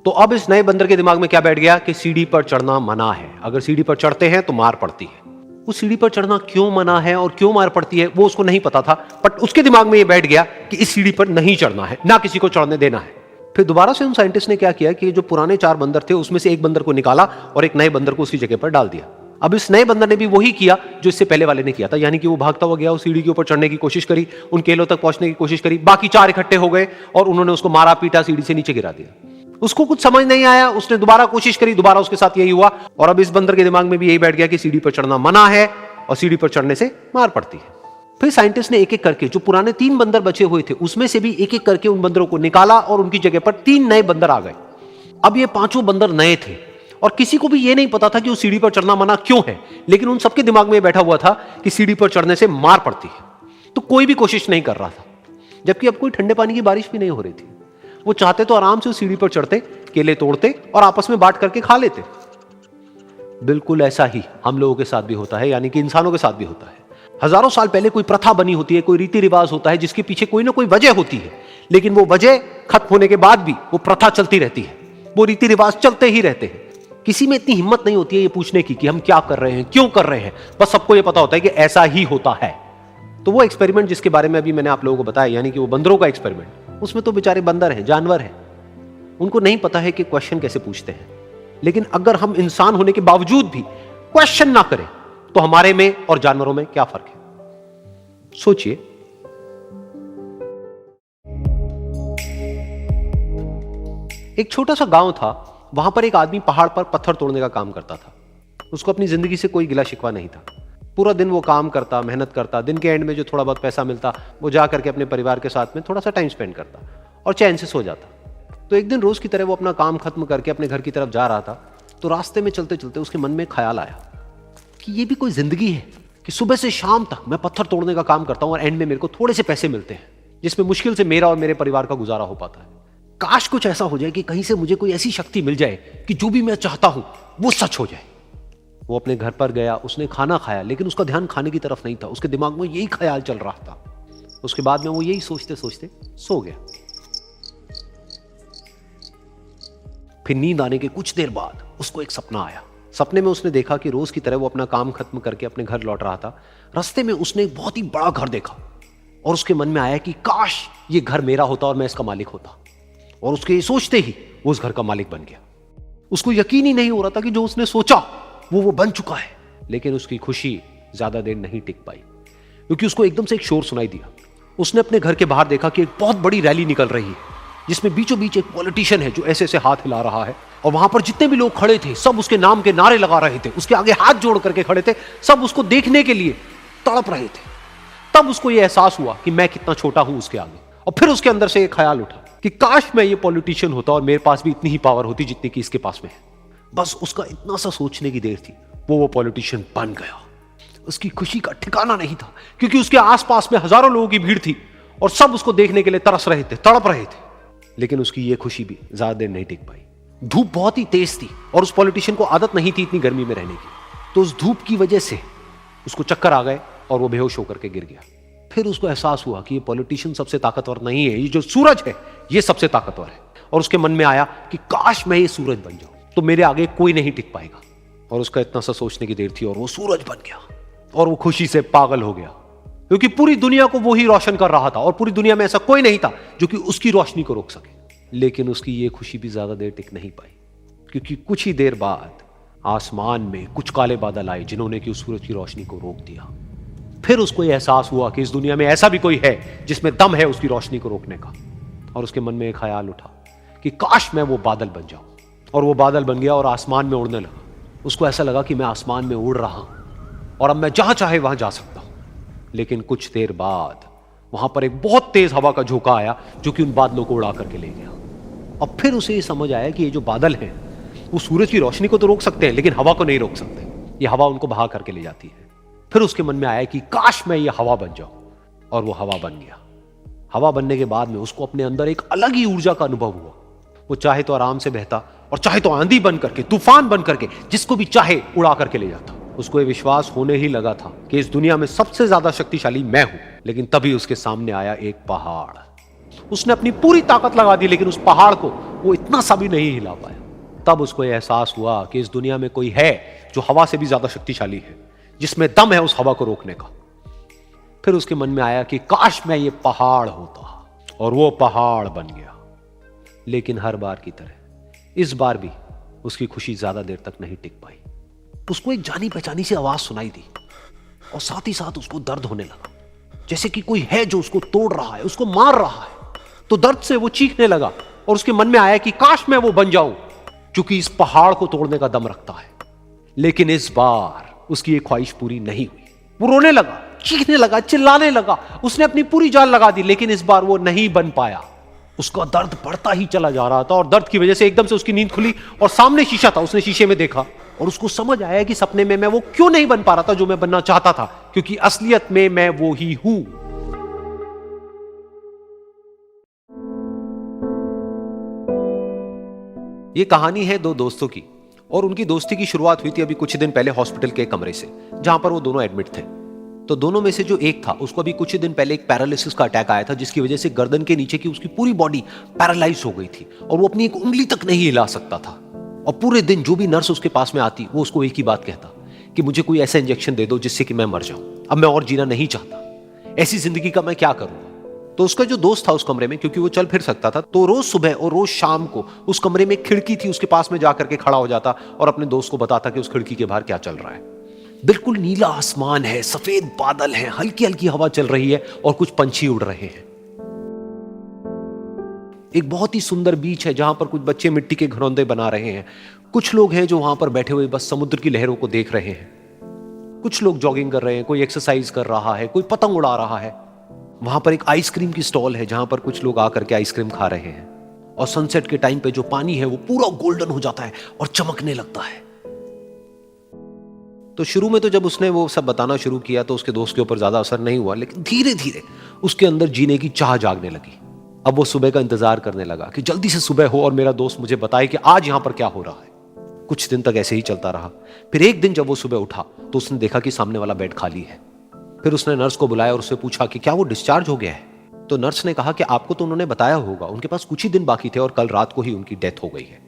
A: तो अब इस नए बंदर के दिमाग में क्या बैठ गया कि सीढ़ी पर चढ़ना मना है, अगर सीढ़ी पर चढ़ते हैं तो मार पड़ती है। उस सीढ़ी पर चढ़ना क्यों मना है और क्यों मार पड़ती है वो उसको नहीं पता था, बट उसके दिमाग में ये बैठ गया कि इस सीढ़ी पर नहीं चढ़ना है, ना किसी को चढ़ने देना है। फिर दोबारा से उन साइंटिस्ट ने क्या किया कि जो पुराने 4 बंदर थे उसमें से एक बंदर को निकाला और एक नए बंदर को उसी जगह पर डाल दिया। अब इस नए बंदर ने भी वही किया जो इससे पहले वाले ने किया था, यानी कि वो भागता हुआ गया, उस सीढ़ी के ऊपर चढ़ने की कोशिश करी, उन केलों तक पहुंचने की कोशिश करी, बाकी 4 इकट्ठे हो गए और उन्होंने उसको मारा पीटा, सीढ़ी से नीचे गिरा दिया। उसको कुछ समझ नहीं आया, उसने दोबारा कोशिश करी, दोबारा उसके साथ यही हुआ। और अब इस बंदर के दिमाग में भी यही बैठ गया कि सीढ़ी पर चढ़ना मना है और सीढ़ी पर चढ़ने से मार पड़ती है। फिर साइंटिस्ट ने एक एक करके जो पुराने 3 बंदर बचे हुए थे उसमें से भी एक एक करके उन बंदरों को निकाला और उनकी जगह पर 3 नए बंदर आ गए। अब ये 5 बंदर नए थे और किसी को भी ये नहीं पता था कि उस सीढ़ी पर चढ़ना मना क्यों है, लेकिन उन सबके दिमाग में बैठा हुआ था कि सीढ़ी पर चढ़ने से मार पड़ती है। तो कोई भी कोशिश नहीं कर रहा था, जबकि अब कोई ठंडे पानी की बारिश भी नहीं हो रही थी। वो चाहते तो आराम से उस सीढ़ी पर चढ़ते, केले तोड़ते और आपस में बांट करके खा लेते। बिल्कुल ऐसा ही हम लोगों के साथ भी होता है, यानी कि इंसानों के साथ भी होता है। हजारों साल पहले कोई प्रथा बनी होती है, कोई रीति रिवाज होता है जिसके पीछे कोई ना कोई वजह होती है, लेकिन वो वजह खत्म होने के बाद भी वो प्रथा चलती रहती है, वो रीति रिवाज चलते ही रहते हैं। किसी में इतनी हिम्मत नहीं होती है ये पूछने की कि हम क्या कर रहे हैं, क्यों कर रहे हैं। बस सबको ये पता होता है कि ऐसा ही होता है। तो वो एक्सपेरिमेंट जिसके बारे में अभी मैंने आप लोगों को बताया, यानी कि वो बंदरों का एक्सपेरिमेंट, उसमें तो बेचारे बंदर हैं, जानवर हैं, उनको नहीं पता है कि क्वेश्चन कैसे पूछते हैं। लेकिन अगर हम इंसान होने के बावजूद भी क्वेश्चन ना करें तो हमारे में और जानवरों में क्या फर्क है, सोचिए। एक छोटा सा गांव था, वहां पर एक आदमी पहाड़ पर पत्थर तोड़ने का काम करता था। उसको अपनी जिंदगी से कोई गिला शिकवा नहीं था। पूरा दिन वो काम करता, मेहनत करता, दिन के एंड में जो थोड़ा बहुत पैसा मिलता वो जा करके अपने परिवार के साथ में थोड़ा सा टाइम स्पेंड करता और चैन से सो जाता। तो एक दिन रोज की तरह वो अपना काम खत्म करके अपने घर की तरफ जा रहा था, तो रास्ते में चलते चलते उसके मन में ख्याल आया कि ये भी कोई जिंदगी है कि सुबह से शाम तक मैं पत्थर तोड़ने का काम करता हूं और एंड में मेरे को थोड़े से पैसे मिलते हैं, जिसमें मुश्किल से मेरा और मेरे परिवार का गुजारा हो पाता है। काश कुछ ऐसा हो जाए कि कहीं से मुझे कोई ऐसी शक्ति मिल जाए कि जो भी मैं चाहता हूं वो सच हो जाए। वो अपने घर पर गया, उसने खाना खाया, लेकिन उसका ध्यान खाने की तरफ नहीं था, उसके दिमाग में यही ख्याल चल रहा था। उसके बाद में वो यही सोचते सोचते सो गया। फिर नींद आने के कुछ देर बाद उसको एक सपना आया। सपने में उसने देखा कि रोज की तरह वो अपना काम खत्म करके अपने घर लौट रहा था। रास्ते में उसने एक बहुत ही बड़ा घर देखा और उसके मन में आया कि काश ये घर मेरा होता और मैं इसका मालिक होता। और उसके ये सोचते ही वो उस घर का मालिक बन गया। उसको यकीन ही नहीं हो रहा था कि जो उसने सोचा वो बन चुका है। लेकिन उसकी खुशी ज्यादा देर नहीं टिक पाई, क्योंकि उसको एकदम से एक शोर सुनाई दिया। उसने अपने घर के बाहर देखा कि एक बहुत बड़ी रैली निकल रही है, जिसमें बीचों बीच एक पॉलिटिशियन है जो ऐसे ऐसे हाथ हिला रहा है, और वहां पर जितने भी लोग खड़े थे सब उसके नाम के नारे लगा रहे थे, उसके आगे हाथ जोड़ करके खड़े थे, सब उसको देखने के लिए तड़प रहे थे। तब उसको यह एहसास हुआ कि मैं कितना छोटा हूं उसके आगे। और फिर उसके अंदर से एक ख्याल उठा कि काश मैं ये पॉलिटिशियन होता और मेरे पास भी इतनी ही पावर होती जितनी कि इसके पास में है। बस उसका इतना सा सोचने की देर थी, वो पॉलिटिशियन बन गया। उसकी खुशी का ठिकाना नहीं था, क्योंकि उसके आसपास में हजारों लोगों की भीड़ थी और सब उसको देखने के लिए तरस रहे थे, तड़प रहे थे। लेकिन उसकी ये खुशी भी ज्यादा देर नहीं टिक पाई। धूप बहुत ही तेज थी और उस पॉलिटिशियन को आदत नहीं थी इतनी गर्मी में रहने की, तो उस धूप की वजह से उसको चक्कर आ गए और वो बेहोश होकर के गिर गया। फिर उसको एहसास हुआ कि ये पॉलिटिशियन सबसे ताकतवर नहीं है, ये जो सूरज है ये सबसे ताकतवर है। और उसके मन में आया कि काश मैं ये सूरज बन जाऊं तो मेरे आगे कोई नहीं टिक पाएगा। और उसका इतना सा सोचने की देर थी और वो सूरज बन गया और वो खुशी से पागल हो गया, क्योंकि पूरी दुनिया को वो ही रोशन कर रहा था और पूरी दुनिया में ऐसा कोई नहीं था जो कि उसकी रोशनी को रोक सके। लेकिन उसकी ये खुशी भी ज्यादा देर टिक नहीं पाई, क्योंकि कुछ ही देर बाद आसमान में कुछ काले बादल आए जिन्होंने कि उस सूरज की रोशनी को रोक दिया। फिर उसको यह एहसास हुआ कि इस दुनिया में ऐसा भी कोई है जिसमें दम है उसकी रोशनी को रोकने का। और उसके मन में एक ख्याल उठा कि काश मैं वो बादल बन जाऊं। और वो बादल बन गया और आसमान में उड़ने लगा। उसको ऐसा लगा कि मैं आसमान में उड़ रहा हूं और अब मैं जहां चाहे वहां जा सकता हूं। लेकिन कुछ देर बाद वहां पर एक बहुत तेज हवा का झोंका आया जो कि उन बादलों को उड़ा करके ले गया। अब फिर उसे ये समझ आया कि ये जो बादल हैं वो सूरज की रोशनी को तो रोक सकते हैं, लेकिन हवा को नहीं रोक सकते। ये हवा उनको बहा करके ले जाती है। फिर उसके मन में आया कि काश मैं ये हवा बन जाऊं, और वो हवा बन गया। हवा बनने के बाद में उसको अपने अंदर एक अलग ही ऊर्जा का अनुभव हुआ। वो चाहे तो आराम से बहता और चाहे तो आंधी बन करके, तूफान बन करके, जिसको भी चाहे उड़ा करके ले जाता। उसको ये विश्वास होने ही लगा था कि इस दुनिया में सबसे ज्यादा शक्तिशाली मैं हूं। लेकिन तभी उसके सामने आया एक पहाड़। उसने अपनी पूरी ताकत लगा दी, लेकिन उस पहाड़ को वो इतना सा भी नहीं हिला पाया। तब उसको यह एहसास हुआ कि इस दुनिया में कोई है जो हवा से भी ज्यादा शक्तिशाली है, जिसमें दम है उस हवा को रोकने का। फिर उसके मन में आया कि काश मैं ये पहाड़ होता, और वो पहाड़ बन गया। लेकिन हर बार की तरह इस बार भी उसकी खुशी ज्यादा देर तक नहीं टिक पाई। उसको एक जानी पहचानी सी आवाज सुनाई दी और साथ ही साथ उसको दर्द होने लगा, जैसे कि कोई है जो उसको तोड़ रहा है, उसको मार रहा है। तो दर्द से वो चीखने लगा और उसके मन में आया कि काश मैं वो बन जाऊं, क्योंकि इस पहाड़ को तोड़ने का दम रखता है। लेकिन इस बार उसकी ये ख्वाहिश पूरी नहीं हुई। वो रोने लगा, चीखने लगा, चिल्लाने लगा, उसने अपनी पूरी जान लगा दी, लेकिन इस बार वो नहीं बन पाया। उसका दर्द बढ़ता ही चला जा रहा था और दर्द की वजह से एकदम से उसकी नींद खुली और सामने शीशा था। उसने शीशे में देखा और उसको समझ आया कि सपने में मैं वो क्यों नहीं बन पा रहा था जो मैं बनना चाहता था, क्योंकि असलियत में मैं वो ही हूं। ये कहानी है दो दोस्तों की, और उनकी दोस्ती की शुरुआत हुई थी अभी कुछ दिन पहले हॉस्पिटल के कमरे से, जहां पर वो दोनों एडमिट थे। तो दोनों में से जो एक था, उसको अभी कुछ दिन पहले एक पैरालिसिस का अटैक आया था, जिसकी वजह से गर्दन के नीचे की उसकी पूरी बॉडी पैरालाइज हो गई थी और वो अपनी एक उंगली तक नहीं हिला सकता था। और पूरे दिन जो भी नर्स उसके पास में आती, वो उसको एक ही बात कहता कि मुझे कोई ऐसा इंजेक्शन दे दो जिससे कि मैं मर जाऊं, अब मैं और जीना नहीं चाहता, ऐसी जिंदगी का मैं क्या करूंगा। तो उसका जो दोस्त था उस कमरे में, क्योंकि वो चल फिर सकता था, तो रोज सुबह और रोज शाम को उस कमरे में एक खिड़की थी, उसके पास में जाकर के खड़ा हो जाता और अपने दोस्त को बताता कि उस खिड़की के बाहर क्या चल रहा है। बिल्कुल नीला आसमान है, सफेद बादल है, हल्की हल्की हवा चल रही है और कुछ पंछी उड़ रहे हैं। एक बहुत ही सुंदर बीच है जहां पर कुछ बच्चे मिट्टी के घरौंदे बना रहे हैं। कुछ लोग हैं जो वहां पर बैठे हुए बस समुद्र की लहरों को देख रहे हैं। कुछ लोग जॉगिंग कर रहे हैं, कोई एक्सरसाइज कर रहा है, कोई पतंग उड़ा रहा है। वहां पर एक आइसक्रीम की स्टॉल है जहां पर कुछ लोग आकर के आइसक्रीम खा रहे हैं। और सनसेट के टाइम पे जो पानी है वो पूरा गोल्डन हो जाता है और चमकने लगता है। तो शुरू में तो जब उसने वो सब बताना शुरू किया तो उसके दोस्त के ऊपर ज्यादा असर नहीं हुआ, लेकिन धीरे धीरे उसके अंदर जीने की चाह जागने लगी। अब वो सुबह का इंतजार करने लगा कि जल्दी से सुबह हो और मेरा दोस्त मुझे बताए कि आज यहां पर क्या हो रहा है। कुछ दिन तक ऐसे ही चलता रहा। फिर एक दिन जब वो सुबह उठा तो उसने देखा कि सामने वाला बेड खाली है। फिर उसने नर्स को बुलाया और उससे पूछा कि क्या वो डिस्चार्ज हो गया है। तो नर्स ने कहा कि आपको तो उन्होंने बताया होगा, उनके पास कुछ ही दिन बाकी थे और कल रात को ही उनकी डेथ हो गई है।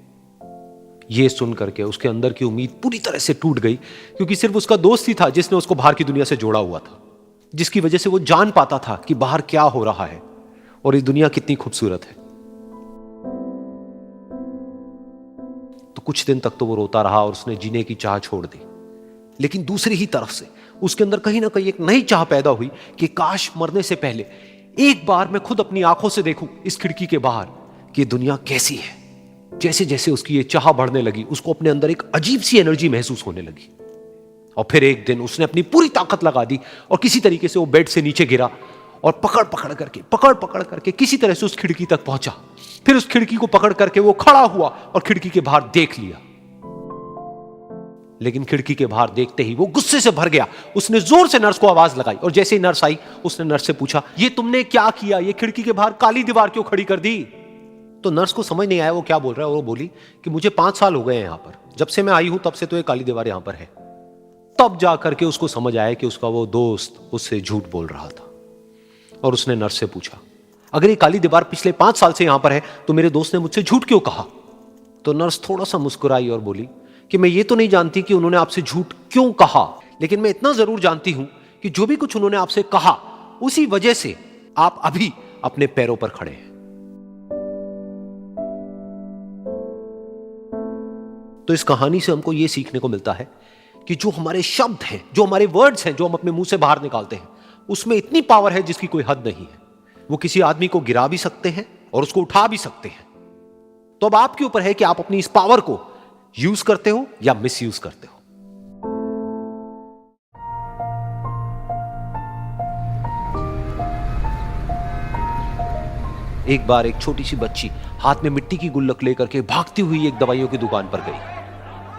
A: ये सुन करके उसके अंदर की उम्मीद पूरी तरह से टूट गई, क्योंकि सिर्फ उसका दोस्त ही था जिसने उसको बाहर की दुनिया से जोड़ा हुआ था, जिसकी वजह से वो जान पाता था कि बाहर क्या हो रहा है और ये दुनिया कितनी खूबसूरत है। तो कुछ दिन तक तो वो रोता रहा और उसने जीने की चाह छोड़ दी। लेकिन दूसरी ही तरफ से उसके अंदर कहीं ना कहीं एक नई चाह पैदा हुई कि काश मरने से पहले एक बार मैं खुद अपनी आंखों से देखूं इस खिड़की के बाहर कि दुनिया कैसी है। जैसे जैसे उसकी ये चाह बढ़ने लगी, उसको अपने अंदर एक अजीब सी एनर्जी महसूस होने लगी। और फिर एक दिन उसने अपनी पूरी ताकत लगा दी और किसी तरीके से वो बेड से नीचे गिरा और पकड़ पकड़ करके किसी तरह से उस खिड़की तक पहुंचा। फिर उस खिड़की को पकड़ करके वो खड़ा हुआ और खिड़की के बाहर देख लिया। लेकिन खिड़की के बाहर देखते ही वो गुस्से से भर गया। उसने जोर से नर्स को आवाज लगाई और जैसे ही नर्स आई उसने नर्स से पूछा, ये तुमने क्या किया, ये खिड़की के बाहर काली दीवार क्यों खड़ी कर दी। तो नर्स को समझ नहीं आया वो क्या बोल रहा है और वो बोली कि मुझे 5 साल हो गए हैं यहां पर, जब से मैं आई हूं तब से तो ये काली दीवार यहां पर है। तब जाकर के उसको समझ आया कि उसका वो दोस्त उससे झूठ बोल रहा था। और उसने नर्स से पूछा, अगर ये काली दीवार पिछले 5 साल से यहां पर है तो मेरे दोस्त ने मुझसे झूठ क्यों कहा। तो नर्स थोड़ा सा मुस्कुराई और बोली कि मैं ये तो नहीं जानती कि उन्होंने आपसे झूठ क्यों कहा, लेकिन मैं इतना जरूर जानती हूं कि जो भी कुछ उन्होंने आपसे कहा उसी वजह से आप अभी अपने पैरों पर खड़े हैं। तो इस कहानी से हमको यह सीखने को मिलता है कि जो हमारे शब्द हैं, जो हमारे वर्ड्स हैं, जो हम अपने मुंह से बाहर निकालते हैं, उसमें इतनी पावर है जिसकी कोई हद नहीं है। वो किसी आदमी को गिरा भी सकते हैं और उसको उठा भी सकते हैं। तो अब आपके ऊपर है कि आप अपनी इस पावर को यूज करते हो या मिस यूज करते हो। एक बार एक छोटी सी बच्ची हाथ में मिट्टी की गुल्लक लेकर के भागती हुई एक दवाइयों की दुकान पर गई।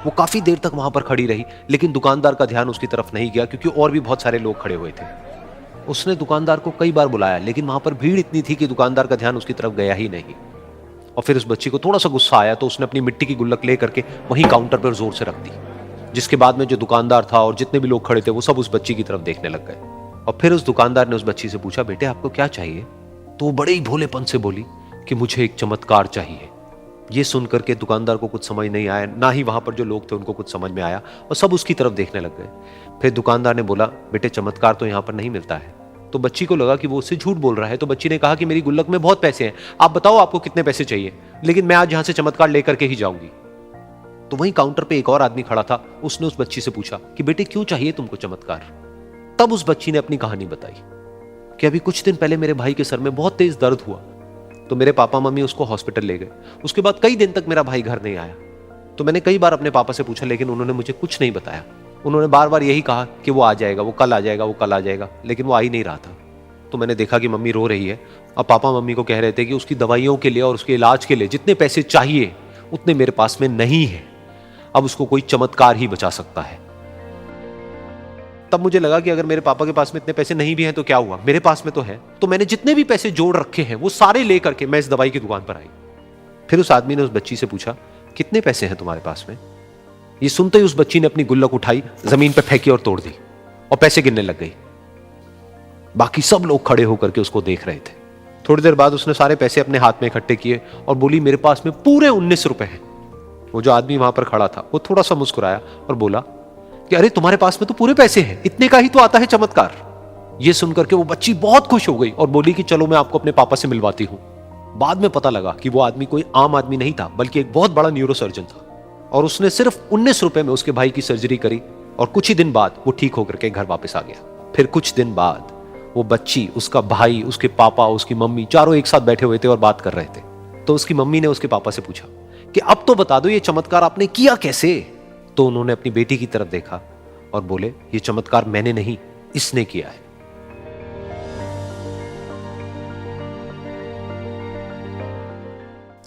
A: वो काफी देर तक वहां पर खड़ी रही, लेकिन दुकानदार का ध्यान उसकी तरफ नहीं गया क्योंकि और भी बहुत सारे लोग खड़े हुए थे। उसने दुकानदार को कई बार बुलाया, लेकिन वहां पर भीड़ इतनी थी कि दुकानदार का ध्यान उसकी तरफ गया ही नहीं। और फिर उस बच्ची को थोड़ा सा गुस्सा आया तो उसने अपनी मिट्टी की गुल्लक लेकर के वहीं काउंटर पर जोर से रख दी, जिसके बाद में जो दुकानदार था और जितने भी लोग खड़े थे वो सब उस बच्ची की तरफ देखने लग गए। और फिर उस दुकानदार ने उस बच्ची से पूछा, बेटे आपको क्या चाहिए। तो वो बड़े ही भोलेपन से बोली कि मुझे एक चमत्कार चाहिए। ये सुनकर के दुकानदार को कुछ समझ नहीं आया, ना ही वहां पर जो लोग थे उनको कुछ समझ में आया और सब उसकी तरफ देखने लग गए। फिर दुकानदार ने बोला, बेटे चमत्कार तो यहाँ पर नहीं मिलता है। तो बच्ची को लगा कि वो उससे झूठ बोल रहा है। तो बच्ची ने कहा कि मेरी गुल्लक में बहुत पैसे हैं, आप बताओ आपको कितने पैसे चाहिए, लेकिन मैं आज यहां से चमत्कार लेकर के ही जाऊंगी। तो वहीं काउंटर पे एक और आदमी खड़ा था, उसने उस बच्ची से पूछा कि बेटे क्यों चाहिए तुमको चमत्कार। तब उस बच्ची ने अपनी कहानी बताई कि अभी कुछ दिन पहले मेरे भाई के सर में बहुत तेज दर्द हुआ तो मेरे पापा मम्मी उसको हॉस्पिटल ले गए। उसके बाद कई दिन तक मेरा भाई घर नहीं आया। तो मैंने कई बार अपने पापा से पूछा, लेकिन उन्होंने मुझे कुछ नहीं बताया। उन्होंने बार बार यही कहा कि वो आ जाएगा, वो कल आ जाएगा, वो कल आ जाएगा, लेकिन वो आ ही नहीं रहा था। तो मैंने देखा कि मम्मी रो रही है। अब पापा मम्मी को कह रहे थे कि उसकी दवाइयों के लिए और उसके इलाज के लिए जितने पैसे चाहिए उतने मेरे पास में नहीं है। अब उसको कोई चमत्कार ही बचा सकता है। तब मुझे लगा कि अगर मेरे पापा के पास में इतने पैसे नहीं भी हैं तो क्या हुआ, मेरे पास में तो है। तो मैंने जितने भी पैसे जोड़ रखे हैं वो सारे लेकर के मैं इस दवाई की दुकान पर आई। फिर उस आदमी ने उस बच्ची से पूछा, कितने पैसे हैं तुम्हारे पास में? ये सुनते ही उस बच्ची ने अपनी गुल्लक उठाई, जमीन पर फेंकी और तोड़ दी और पैसे गिनने लग गई। बाकी सब लोग खड़े होकर के उसको देख रहे थे। थोड़ी देर बाद उसने सारे पैसे अपने हाथ में इकट्ठे किए और बोली, मेरे पास में पूरे 19 रुपए हैं। वो जो आदमी वहां पर खड़ा था वो थोड़ा सा मुस्कुराया और बोला कि अरे तुम्हारे पास में तो पूरे पैसे हैं, इतने का ही तो आता है चमत्कार। ये सुनकर के वो बच्ची बहुत खुश हो गई और बोली कि चलो मैं आपको अपने पापा से मिलवाती हूं। बाद में पता लगा कि वो आदमी कोई आम आदमी नहीं था, बल्कि एक बहुत बड़ा न्यूरोसर्जन था और उसने सिर्फ 19 रुपए में उसके भाई की सर्जरी करी और कुछ ही दिन बाद वो ठीक होकर के घर वापस आ गया। फिर कुछ दिन बाद वो बच्ची, उसका भाई, उसके पापा, उसकी मम्मी चारों एक साथ बैठे हुए थे और बात कर रहे थे। तो उसकी मम्मी ने उसके पापा से पूछा कि अब तो बता दो ये चमत्कार आपने किया कैसे? तो उन्होंने अपनी बेटी की तरफ देखा और बोले, ये चमत्कार मैंने नहीं, इसने किया है।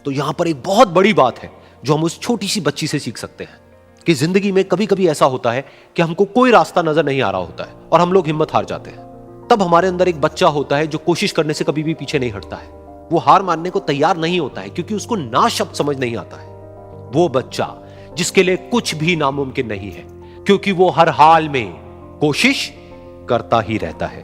A: तो यहां पर एक बहुत बड़ी बात है जो हम उस छोटी सी बच्ची से सीख सकते हैं कि जिंदगी में कभी कभी ऐसा होता है कि हमको कोई रास्ता नजर नहीं आ रहा होता है और हम लोग हिम्मत हार जाते हैं। तब हमारे अंदर एक बच्चा होता है जो कोशिश करने से कभी भी पीछे नहीं हटता है। वो हार मानने को तैयार नहीं होता है क्योंकि उसको ना शब्द समझ नहीं आता है। वो बच्चा जिसके लिए कुछ भी नामुमकिन नहीं है, क्योंकि वो हर हाल में कोशिश करता ही रहता है।